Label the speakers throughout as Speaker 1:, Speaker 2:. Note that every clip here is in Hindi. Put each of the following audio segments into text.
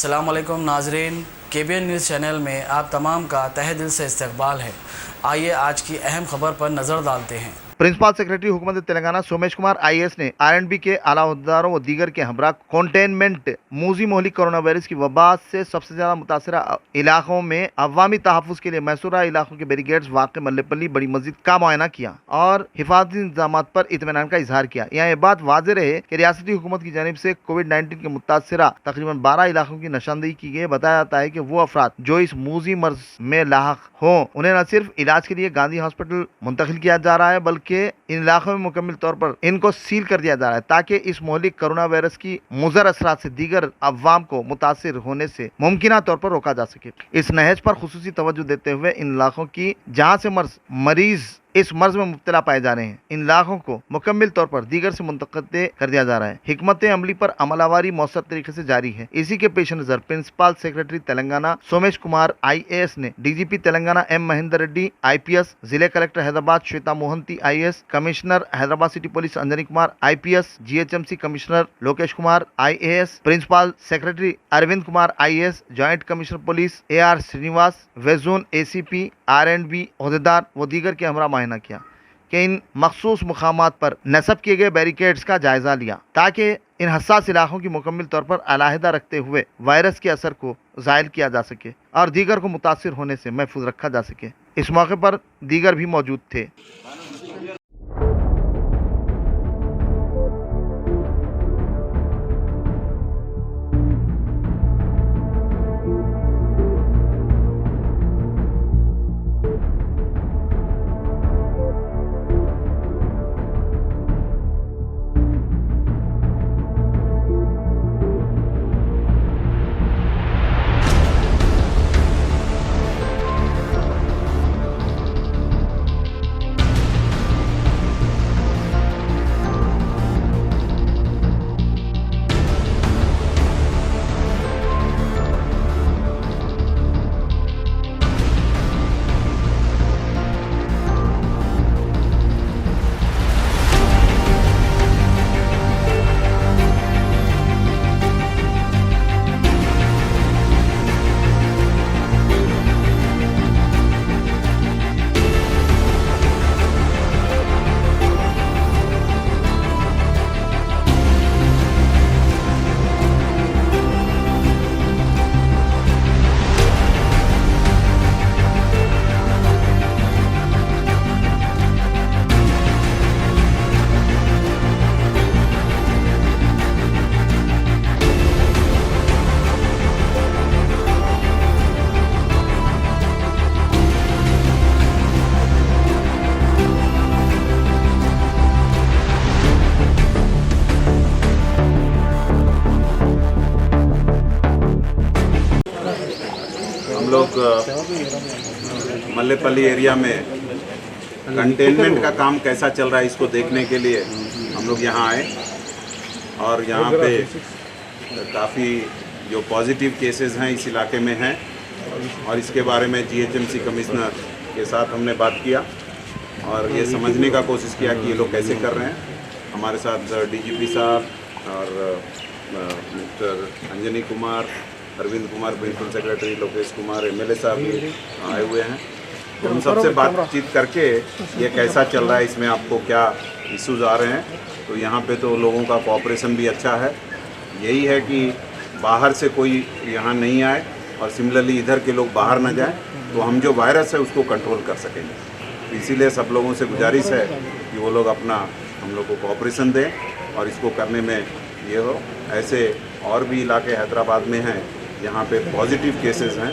Speaker 1: अस्सलाम वालेकुम नाजरीन, KBN न्यूज़ चैनल में आप तमाम का तहे दिल से इस्तकबाल है। आइए आज की अहम खबर पर नज़र डालते हैं।
Speaker 2: प्रिंसिपल सेक्रेटरी हुकूमत तेलंगाना सोमेश कुमार IAS ने R&B के आला अहदेदारों व दीगर के हमरा कंटेनमेंट मूजी मोहली कोरोना वायरस की वबा से सबसे ज्यादा मुतासरा इलाकों में अवामी तहफ़्फ़ुज़ के लिए मैसूरा इलाकों के बैरिकेड्स वाक़ मल्लेपल्ली बड़ी मस्जिद का मुआयना किया और हिफाजती इंतजाम पर इत्मीनान का इजहार किया। यहाँ ये बात वाज़ेह रहे कि रियासती हुकूमत की जानिब से कोविड-19 के मुतासरा तकरीबन 12 इलाकों की निशानदेही की गई। बताया जाता है कि वो अफराद जो इस मूजी मर्ज में लाहक हों उन्हें न सिर्फ इलाज के लिए गांधी हॉस्पिटल मुंतकिल किया जा रहा है बल्कि इन इलाकों में मुकम्मल तौर पर इनको सील कर दिया जा रहा है ताकि इस मोहलिक कोरोना वायरस की मुज़र असरात से दीगर अवाम को मुतासिर होने से मुमकिन तौर पर रोका जा सके। इस नहज पर खुसूसी तवज्जो देते हुए इन इलाकों की जहाँ से मरीज इस मर्ज में मुब्तला पाए जा रहे हैं इन इलाकों को मुकम्मल तौर पर दीगर से मुंतकिल कर दिया जा रहा है। हिकमत अमली पर अमलावारी मौसर तरीके से जारी है। इसी के पेश नज़र principal secretary Telangana Somesh Kumar IAS ने DGP Telangana M Mahender Reddy IPS, जिले collector Hyderabad Shweta Mohanty IAS, commissioner Hyderabad city police Anjani Kumar IPS, GHMC commissioner Lokesh Kumar IAS, principal secretary Arvind Kumar IAS, joint commissioner police AR Srinivas, वेजोन ACP R&B अहदेदार व दीगर के हमरा मुआयना किया कि इन मखसूस मुकामात पर नस्ब किए गए बैरिकेड्स का जायजा लिया ताकि इन हसास इलाकों की मुकम्मल तौर पर अलहदा रखते हुए वायरस के असर को ज़ाहिर किया जा सके और दीगर को मुतासिर होने से महफूज रखा जा सके। इस मौके पर दीगर भी मौजूद थे।
Speaker 3: लोग मल्लेपल्ली एरिया में कंटेनमेंट का काम कैसा चल रहा है इसको देखने के लिए हम लोग यहाँ आए और यहाँ पे काफ़ी जो पॉजिटिव केसेस हैं इस इलाके में हैं और इसके बारे में GHMC कमिश्नर के साथ हमने बात किया और ये समझने का कोशिश किया कि ये लोग कैसे कर रहे हैं। हमारे साथ DGP साहब और mister Anjani Kumar, Arvind Kumar principal secretary, Lokesh Kumar MLA साहब भी आए हुए हैं। तो हम सबसे बातचीत करके ये कैसा चल रहा है, इसमें आपको क्या इश्यूज आ रहे हैं। तो यहाँ पे तो लोगों का कोऑपरेशन भी अच्छा है। यही है कि बाहर से कोई यहाँ नहीं आए और सिमिलरली इधर के लोग बाहर ना जाएं तो हम जो वायरस है उसको कंट्रोल कर सकेंगे। तो इसीलिए सब लोगों से गुजारिश है कि वो लोग अपना हम लोग को कोऑपरेशन दें और इसको करने में ये हो। ऐसे और भी इलाके हैदराबाद में हैं यहाँ पे पॉजिटिव केसेस हैं।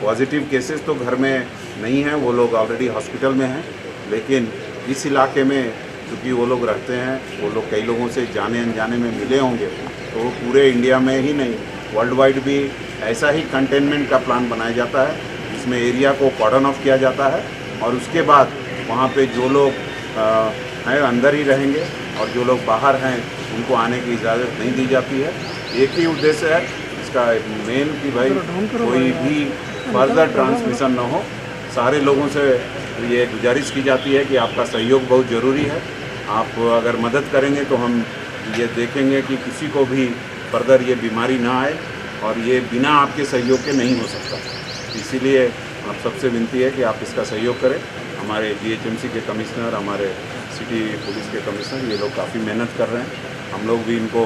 Speaker 3: पॉजिटिव केसेस तो घर में नहीं हैं, वो लोग ऑलरेडी हॉस्पिटल में हैं, लेकिन इस इलाके में क्योंकि वो लोग रहते हैं, वो लोग कई लोगों से जाने अनजाने में मिले होंगे, तो वो पूरे इंडिया में ही नहीं वर्ल्ड वाइड भी ऐसा ही कंटेनमेंट का प्लान बनाया जाता है जिसमें एरिया को कॉर्डन ऑफ किया जाता है और उसके बाद वहाँ पे जो लोग हैं अंदर ही रहेंगे और जो लोग बाहर हैं उनको आने की इजाज़त नहीं दी जाती है। एक ही उद्देश्य है इसका मेन कि भाई कोई भी फर्दर ट्रांसमिशन ना हो। सारे लोगों से ये गुजारिश की जाती है कि आपका सहयोग बहुत ज़रूरी है। आप अगर मदद करेंगे तो हम ये देखेंगे कि किसी को भी फर्दर ये बीमारी ना आए और ये बिना आपके सहयोग के नहीं हो सकता। इसीलिए आप सबसे विनती है कि आप इसका सहयोग करें। हमारे GHMC के कमिश्नर, हमारे सिटी पुलिस के कमिश्नर, ये लोग काफ़ी मेहनत कर रहे हैं। हम लोग भी इनको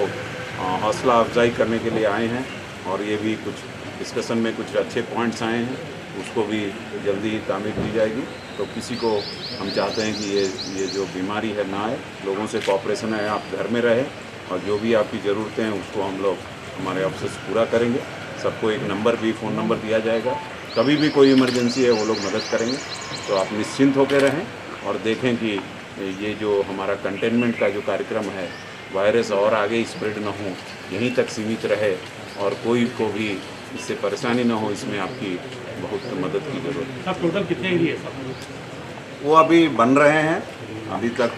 Speaker 3: हौसला अफजाई करने के लिए आए हैं और ये भी कुछ डिस्कशन में कुछ अच्छे पॉइंट्स आए हैं, उसको भी जल्दी तामीर की जाएगी। तो किसी को हम चाहते हैं कि ये जो बीमारी है ना आए, लोगों से कोऑपरेशन है, आप घर में रहें और जो भी आपकी ज़रूरतें हैं उसको हम लोग हमारे ऑफिस पूरा करेंगे। सबको एक नंबर भी, फ़ोन नंबर दिया जाएगा, कभी भी कोई इमरजेंसी है वो लोग मदद करेंगे। तो आप निश्चिंत होकर रहें और देखें कि ये जो हमारा कंटेनमेंट का जो कार्यक्रम है, वायरस और आगे स्प्रेड ना हो, यहीं तक सीमित रहे और कोई को भी इससे परेशानी ना हो, इसमें आपकी बहुत मदद की ज़रूरत है।
Speaker 4: टोटल कितने एरिया है?
Speaker 3: वो अभी बन रहे हैं। अभी तक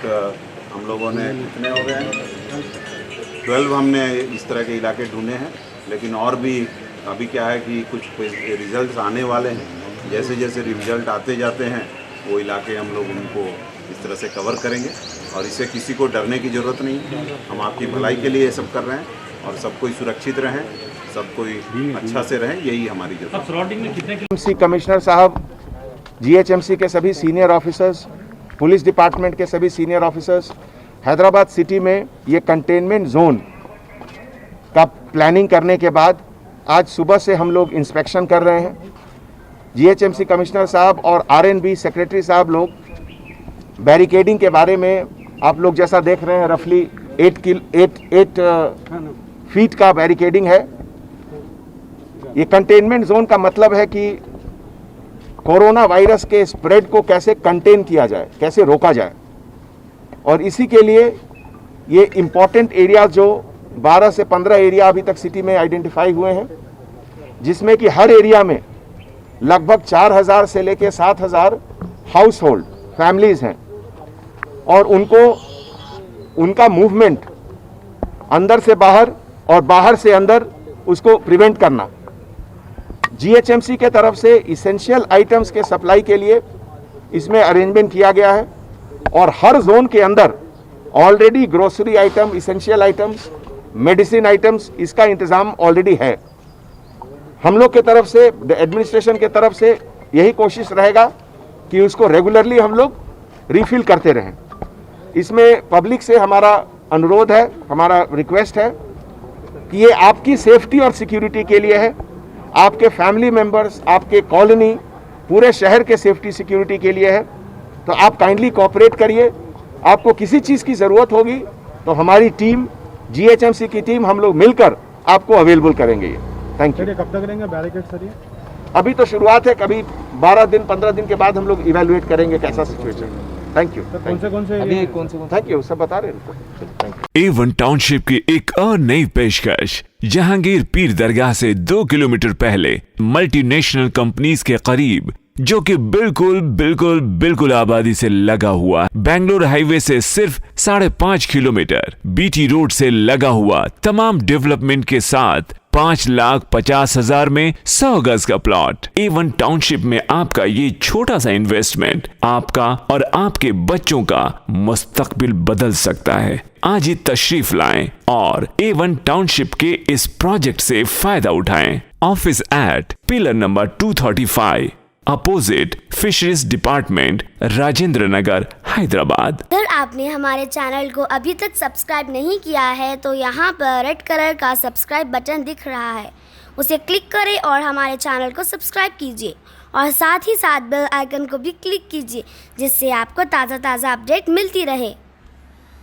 Speaker 3: हम लोगों ने कितने हो गए हैं, 12 हमने इस तरह के इलाके ढूंढे हैं, लेकिन और भी अभी क्या है कि कुछ रिजल्ट्स आने वाले हैं। जैसे जैसे रिजल्ट आते जाते हैं वो इलाके हम लोग उनको इस तरह से कवर करेंगे और इससे किसी को डरने की ज़रूरत नहीं है। हम आपकी भलाई के लिए ये सब कर रहे हैं और सब कोई सुरक्षित रहें, सब कोई अच्छा से रहें, यही हमारी ज़रूरत है।
Speaker 4: सराउंडिंग में कितने
Speaker 5: GHMC कमिश्नर साहब, GHMC के सभी सीनियर ऑफिसर्स, पुलिस डिपार्टमेंट के सभी सीनियर ऑफिसर्स, हैदराबाद सिटी में ये कंटेनमेंट जोन का प्लानिंग करने के बाद आज सुबह से हम लोग इंस्पेक्शन कर रहे हैं। GHMC कमिश्नर साहब और RNB सेक्रेटरी साहब लोग बैरिकेडिंग के बारे में, आप लोग जैसा देख रहे हैं, रफली 8 फीट का बैरिकेडिंग है। ये कंटेनमेंट जोन का मतलब है कि कोरोना वायरस के स्प्रेड को कैसे कंटेन किया जाए, कैसे रोका जाए, और इसी के लिए ये इम्पॉर्टेंट एरिया जो 12 से 15 एरिया अभी तक सिटी में आइडेंटिफाई हुए हैं, जिसमें कि हर एरिया में लगभग 4000 से लेकर 7000 हाउस होल्ड फैमिलीज हैं और उनका मूवमेंट अंदर से बाहर और बाहर से अंदर उसको प्रिवेंट करना। GHMC के तरफ से इसेंशियल आइटम्स के सप्लाई के लिए इसमें अरेंजमेंट किया गया है और हर जोन के अंदर already grocery item, essential items, medicine items, इसका इंतज़ाम ऑलरेडी है। हम लोग के तरफ से, एडमिनिस्ट्रेशन के तरफ से यही कोशिश रहेगा कि उसको रेगुलरली हम लोग रिफिल करते रहें। इसमें पब्लिक से हमारा अनुरोध है, हमारा रिक्वेस्ट है कि ये आपकी सेफ्टी और सिक्योरिटी के लिए है, आपके फैमिली मेंबर्स, आपके कॉलोनी, पूरे शहर के सेफ्टी सिक्योरिटी के लिए है। तो आप काइंडली कोऑपरेट करिए। आपको किसी चीज़ की ज़रूरत होगी तो हमारी टीम, GHMC की टीम, हम लोग मिलकर आपको अवेलेबल करेंगे। ये थैंक यू।
Speaker 4: कब तक रहेंगे बैरिकेड सर? ये
Speaker 5: अभी तो शुरुआत है, कभी 12 दिन 15 दिन के बाद हम लोग इवेलुएट करेंगे कैसा सिचुएशन है। Thank you.
Speaker 4: कौन से
Speaker 5: अभी कौन से थैंक यू, सब बता रहे हैं। Thank you.
Speaker 6: A1 टाउनशिप की एक और नई पेशकश। जहांगीर पीर दरगाह से 2 किलोमीटर पहले मल्टीनेशनल कंपनीज के करीब, जो कि बिल्कुल आबादी से लगा हुआ, बेंगलोर हाईवे से सिर्फ 5.5 किलोमीटर, BT रोड से लगा हुआ, तमाम डेवलपमेंट के साथ 5,50,000 में 100 गज का प्लॉट। A1 टाउनशिप में आपका ये छोटा सा इन्वेस्टमेंट आपका और आपके बच्चों का मुस्तकबिल बदल सकता है। आज ही तशरीफ लाएं और A1 टाउनशिप के इस प्रोजेक्ट से फायदा उठाएं। Office at pillar number 235, opposite fisheries department, Rajendra Nagar, Hyderabad.
Speaker 7: अगर आपने हमारे चैनल को अभी तक सब्सक्राइब नहीं किया है तो यहाँ पर रेड कलर का सब्सक्राइब बटन दिख रहा है, उसे क्लिक करें और हमारे चैनल को सब्सक्राइब कीजिए और साथ ही साथ बेल आइकन को भी क्लिक कीजिए, जिससे आपको ताज़ा अपडेट मिलती रहे।